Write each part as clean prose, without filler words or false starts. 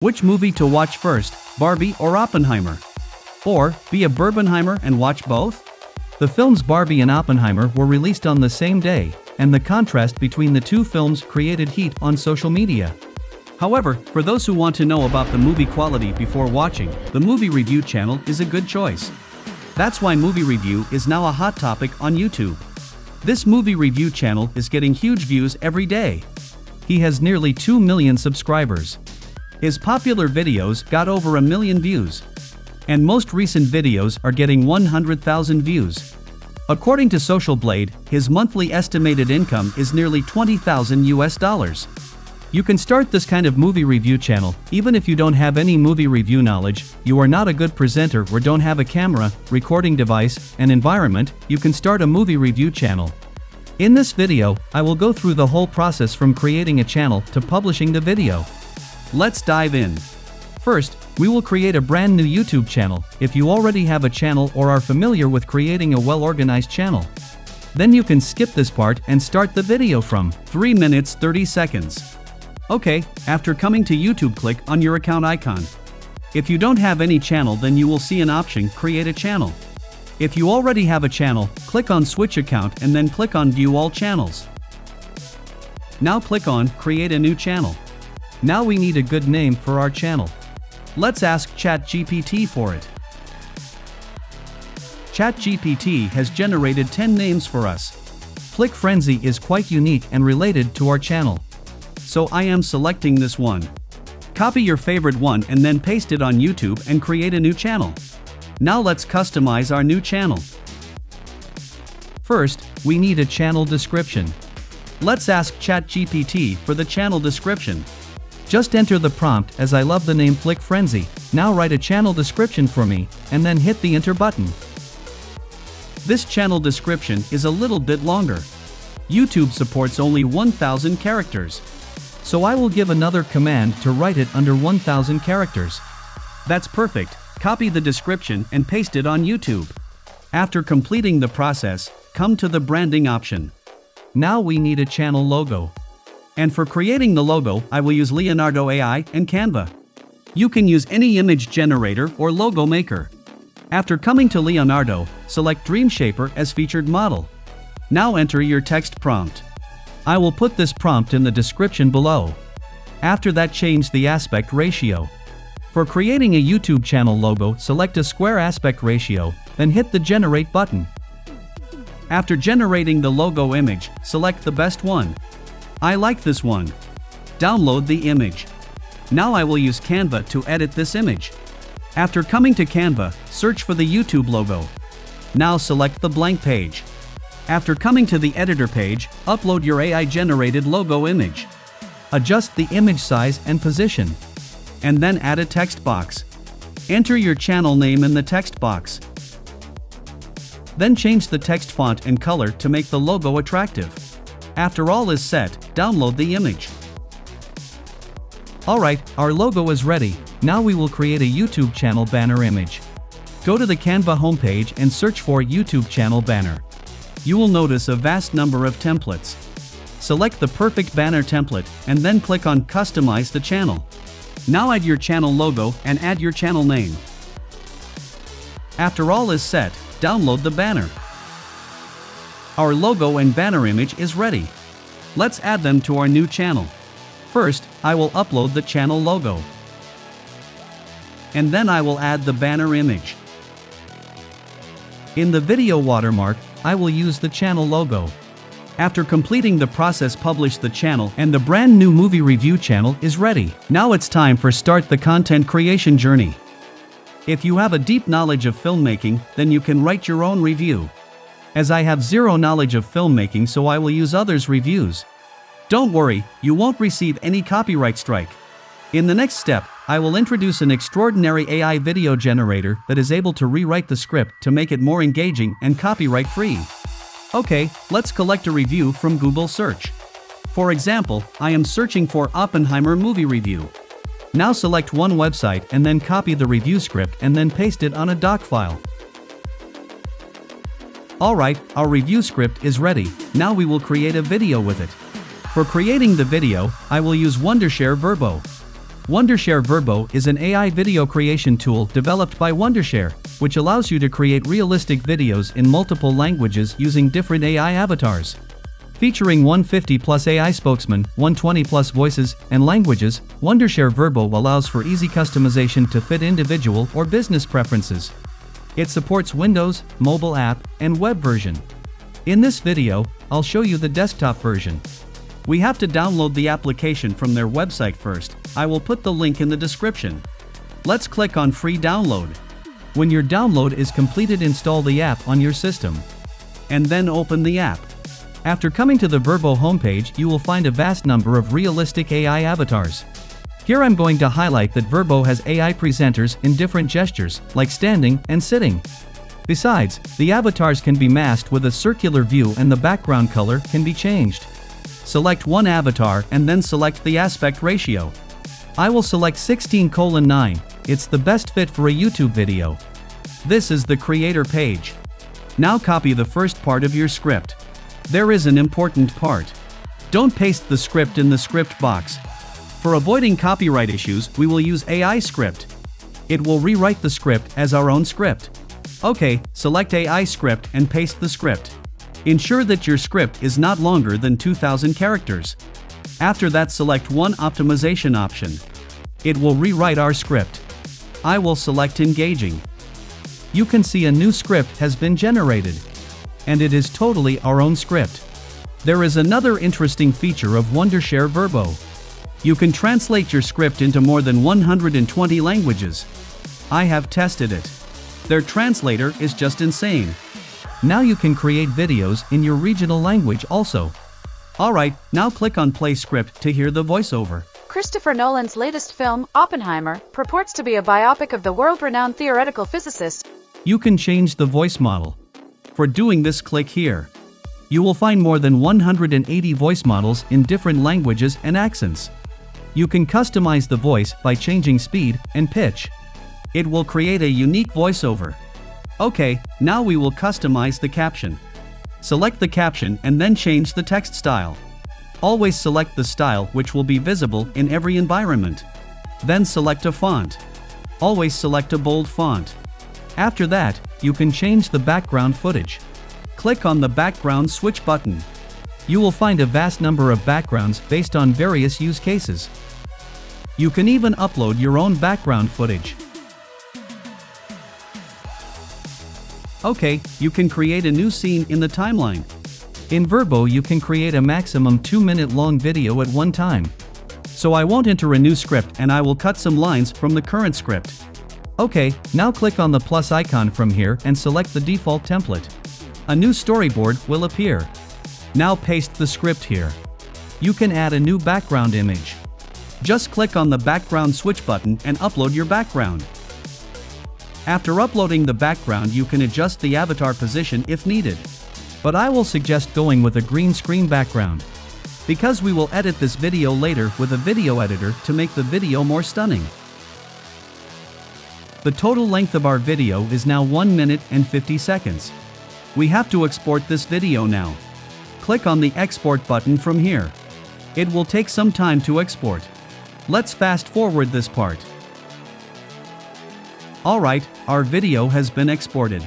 Which movie to watch first, Barbie or Oppenheimer? Or, be a Barbenheimer and watch both? The films Barbie and Oppenheimer were released on the same day, and the contrast between the two films created heat on social media. However, for those who want to know about the movie quality before watching, the Movie Review channel is a good choice. That's why Movie Review is now a hot topic on YouTube. This Movie Review channel is getting huge views every day. He has nearly 2 million subscribers. His popular videos got over 1 million views. And most recent videos are getting 100,000 views. According to Social Blade, his monthly estimated income is nearly $20,000. You can start this kind of movie review channel, even if you don't have any movie review knowledge, you are not a good presenter or don't have a camera, recording device, and environment, you can start a movie review channel. In this video, I will go through the whole process from creating a channel to publishing the video. Let's dive in. First, we will create a brand new YouTube channel, if you already have a channel or are familiar with creating a well-organized channel. Then you can skip this part and start the video from 3 minutes 30 seconds. Okay, after coming to YouTube, click on your account icon. If you don't have any channel, then you will see an option, Create a Channel. If you already have a channel, click on Switch Account and then click on View All Channels. Now click on Create a New Channel. Now we need a good name for our channel. Let's ask ChatGPT for it. ChatGPT has generated 10 names for us. Flick Frenzy is quite unique and related to our channel. So I am selecting this one. Copy your favorite one and then paste it on YouTube and create a new channel. Now let's customize our new channel. First, we need a channel description. Let's ask ChatGPT for the channel description. Just enter the prompt, as I love the name Flick Frenzy. Now write a channel description for me, and then hit the enter button. This channel description is a little bit longer. YouTube supports only 1,000 characters. So I will give another command to write it under 1,000 characters. That's perfect. Copy the description and paste it on YouTube. After completing the process, come to the branding option. Now we need a channel logo. And for creating the logo, I will use Leonardo AI and Canva. You can use any image generator or logo maker. After coming to Leonardo, select Dream Shaper as featured model. Now enter your text prompt. I will put this prompt in the description below. After that, change the aspect ratio. For creating a YouTube channel logo, select a square aspect ratio, then hit the Generate button. After generating the logo image, select the best one. I like this one. Download the image. Now I will use Canva to edit this image. After coming to Canva, search for the YouTube logo. Now select the blank page. After coming to the editor page, upload your AI-generated logo image. Adjust the image size and position. And then add a text box. Enter your channel name in the text box. Then change the text font and color to make the logo attractive. After all is set, download the image. Alright, our logo is ready. Now we will create a YouTube channel banner image. Go to the Canva homepage and search for YouTube channel banner. You will notice a vast number of templates. Select the perfect banner template and then click on Customize the channel. Now add your channel logo and add your channel name. After all is set, download the banner. Our logo and banner image is ready. Let's add them to our new channel. First, I will upload the channel logo. And then I will add the banner image. In the video watermark, I will use the channel logo. After completing the process, publish the channel and the brand new movie review channel is ready. Now it's time for start the content creation journey. If you have a deep knowledge of filmmaking, then you can write your own review. As I have zero knowledge of filmmaking, so I will use others' reviews. Don't worry, you won't receive any copyright strike. In the next step, I will introduce an extraordinary AI video generator that is able to rewrite the script to make it more engaging and copyright-free. Okay, let's collect a review from Google search. For example, I am searching for Oppenheimer movie review. Now select one website and then copy the review script and then paste it on a doc file. Alright, our review script is ready. Now we will create a video with it. For creating the video, I will use Wondershare Virbo. Wondershare Virbo is an AI video creation tool developed by Wondershare, which allows you to create realistic videos in multiple languages using different AI avatars. Featuring 150+ AI spokesmen, 120+ voices, and languages, Wondershare Virbo allows for easy customization to fit individual or business preferences. It supports Windows, mobile app, and web version. In this video, I'll show you the desktop version. We have to download the application from their website first. I will put the link in the description. Let's click on Free Download. When your download is completed, install the app on your system. And then open the app. After coming to the Virbo homepage, you will find a vast number of realistic AI avatars. Here I'm going to highlight that Virbo has AI presenters in different gestures, like standing and sitting. Besides, the avatars can be masked with a circular view and the background color can be changed. Select one avatar and then select the aspect ratio. I will select 16:9, it's the best fit for a YouTube video. This is the creator page. Now copy the first part of your script. There is an important part. Don't paste the script in the script box. For avoiding copyright issues, we will use AI script. It will rewrite the script as our own script. Okay, select AI script and paste the script. Ensure that your script is not longer than 2000 characters. After that, select one optimization option. It will rewrite our script. I will select engaging. You can see a new script has been generated. And it is totally our own script. There is another interesting feature of Wondershare Virbo. You can translate your script into more than 120 languages. I have tested it. Their translator is just insane. Now you can create videos in your regional language also. Alright, now click on Play Script to hear the voiceover. Christopher Nolan's latest film, Oppenheimer, purports to be a biopic of the world-renowned theoretical physicist. You can change the voice model. For doing this, click here. You will find more than 180 voice models in different languages and accents. You can customize the voice by changing speed and pitch. It will create a unique voiceover. Okay, now we will customize the caption. Select the caption and then change the text style. Always select the style which will be visible in every environment. Then select a font. Always select a bold font. After that, you can change the background footage. Click on the background switch button. You will find a vast number of backgrounds based on various use cases. You can even upload your own background footage. Okay, you can create a new scene in the timeline. In Virbo, you can create a maximum 2-minute long video at one time. So I won't enter a new script and I will cut some lines from the current script. Okay, now click on the plus icon from here and select the default template. A new storyboard will appear. Now paste the script here. You can add a new background image. Just click on the background switch button and upload your background. After uploading the background, you can adjust the avatar position if needed. But I will suggest going with a green screen background. Because we will edit this video later with a video editor to make the video more stunning. The total length of our video is now 1 minute and 50 seconds. We have to export this video now. Click on the export button from here. It will take some time to export. Let's fast forward this part. Alright, our video has been exported.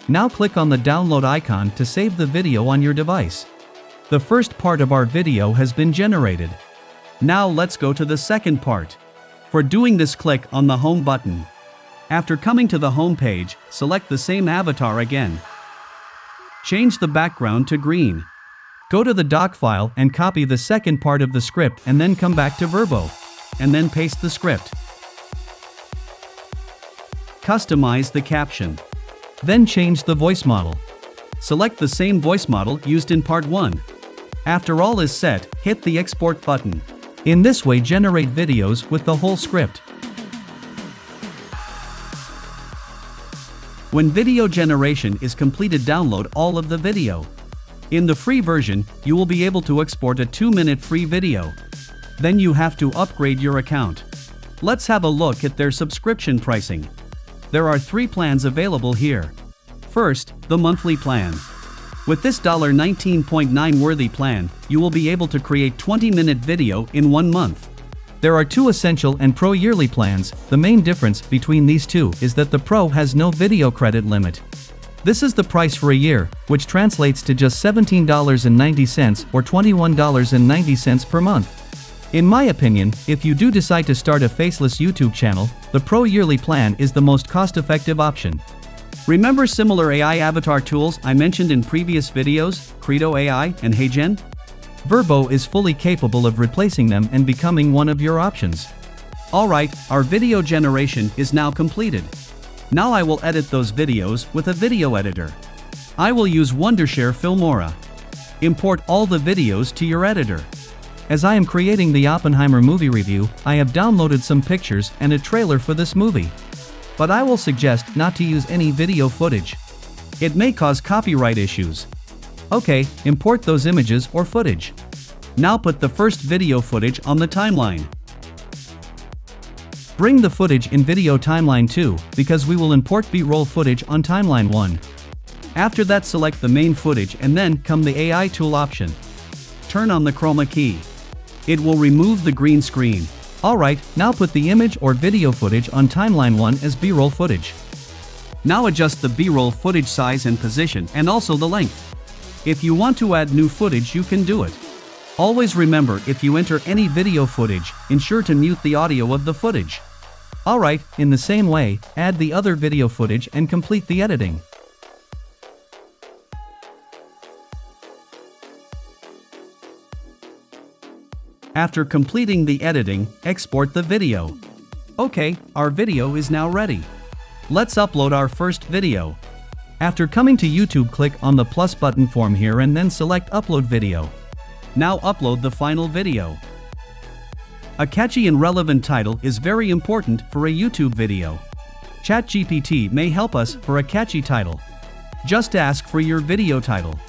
Now click on the download icon to save the video on your device. The first part of our video has been generated. Now let's go to the second part. For doing this, click on the home button. After coming to the home page, select the same avatar again. Change the background to green. Go to the doc file and copy the second part of the script and then come back to Virbo. And then paste the script. Customize the caption. Then change the voice model. Select the same voice model used in part 1. After all is set, hit the export button. In this way, generate videos with the whole script. When video generation is completed, download all of the video. In the free version, you will be able to export a 2-minute free video. Then you have to upgrade your account. Let's have a look at their subscription pricing. There are 3 plans available here. First, the monthly plan. With this $19.9 worthy plan, you will be able to create 20-minute video in 1 month. There are two essential and pro yearly plans. The main difference between these two is that the Pro has no video credit limit. This is the price for a year, which translates to just $17.90 or $21.90 per month. In my opinion, if you do decide to start a faceless YouTube channel, the Pro yearly plan is the most cost-effective option. Remember similar AI avatar tools I mentioned in previous videos, Credo AI and HeyGen? Virbo is fully capable of replacing them and becoming one of your options. Alright, our video generation is now completed. Now I will edit those videos with a video editor. I will use Wondershare Filmora. Import all the videos to your editor. As I am creating the Oppenheimer movie review, I have downloaded some pictures and a trailer for this movie. But I will suggest not to use any video footage. It may cause copyright issues. Okay, import those images or footage. Now put the first video footage on the timeline. Bring the footage in video timeline 2, because we will import B-roll footage on timeline 1. After that, select the main footage and then come the AI tool option. Turn on the chroma key. It will remove the green screen. Alright, now put the image or video footage on timeline 1 as B-roll footage. Now adjust the B-roll footage size and position and also the length. If you want to add new footage, you can do it. Always remember, if you enter any video footage, ensure to mute the audio of the footage. Alright, in the same way, add the other video footage and complete the editing. After completing the editing, export the video. Okay, our video is now ready. Let's upload our first video. After coming to YouTube, click on the plus button form here and then select Upload Video. Now upload the final video. A catchy and relevant title is very important for a YouTube video. ChatGPT may help us for a catchy title. Just ask for your video title.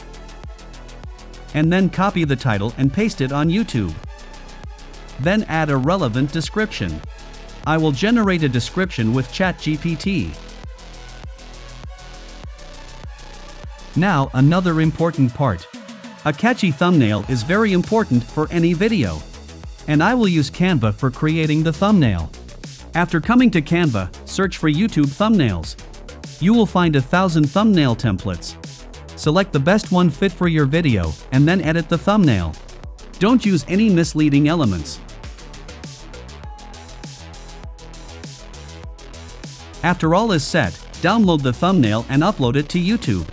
And then copy the title and paste it on YouTube. Then add a relevant description. I will generate a description with ChatGPT. Now, another important part. A catchy thumbnail is very important for any video. And I will use Canva for creating the thumbnail. After coming to Canva, search for YouTube thumbnails. You will find 1,000 thumbnail templates. Select the best one fit for your video, and then edit the thumbnail. Don't use any misleading elements. After all is set, download the thumbnail and upload it to YouTube.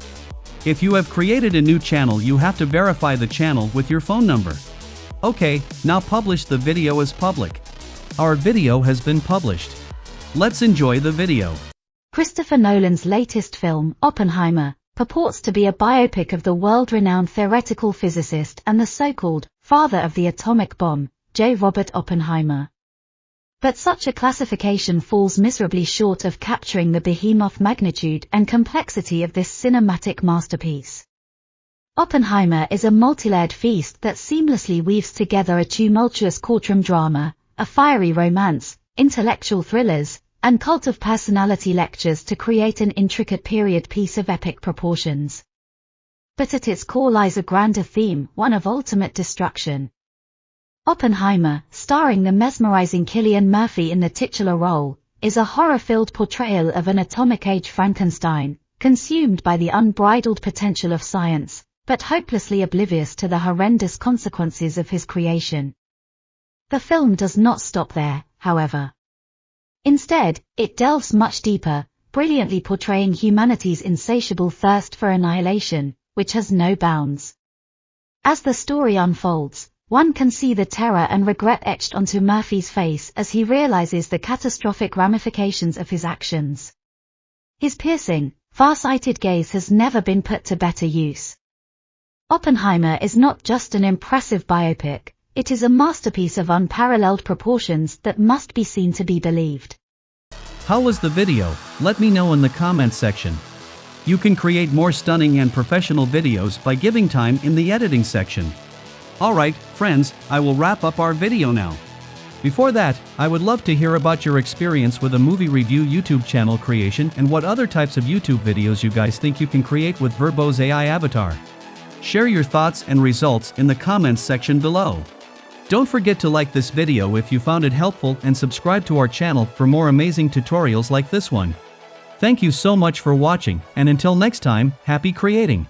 If you have created a new channel, you have to verify the channel with your phone number. Okay, now publish the video as public. Our video has been published. Let's enjoy the video. Christopher Nolan's latest film, Oppenheimer, purports to be a biopic of the world-renowned theoretical physicist and the so-called father of the atomic bomb, J. Robert Oppenheimer. But such a classification falls miserably short of capturing the behemoth magnitude and complexity of this cinematic masterpiece. Oppenheimer is a multi-layered feast that seamlessly weaves together a tumultuous courtroom drama, a fiery romance, intellectual thrillers, and cult of personality lectures to create an intricate period piece of epic proportions. But at its core lies a grander theme, one of ultimate destruction. Oppenheimer, starring the mesmerizing Cillian Murphy in the titular role, is a horror-filled portrayal of an atomic-age Frankenstein, consumed by the unbridled potential of science, but hopelessly oblivious to the horrendous consequences of his creation. The film does not stop there, however. Instead, it delves much deeper, brilliantly portraying humanity's insatiable thirst for annihilation, which has no bounds. As the story unfolds, one can see the terror and regret etched onto Murphy's face as he realizes the catastrophic ramifications of his actions. His piercing, far-sighted gaze has never been put to better use. Oppenheimer is not just an impressive biopic, it is a masterpiece of unparalleled proportions that must be seen to be believed. How was the video? Let me know in the comments section. You can create more stunning and professional videos by giving time in the editing section. Alright, friends, I will wrap up our video now. Before that, I would love to hear about your experience with a movie review YouTube channel creation and what other types of YouTube videos you guys think you can create with Virbo's AI avatar. Share your thoughts and results in the comments section below. Don't forget to like this video if you found it helpful and subscribe to our channel for more amazing tutorials like this one. Thank you so much for watching, and until next time, happy creating!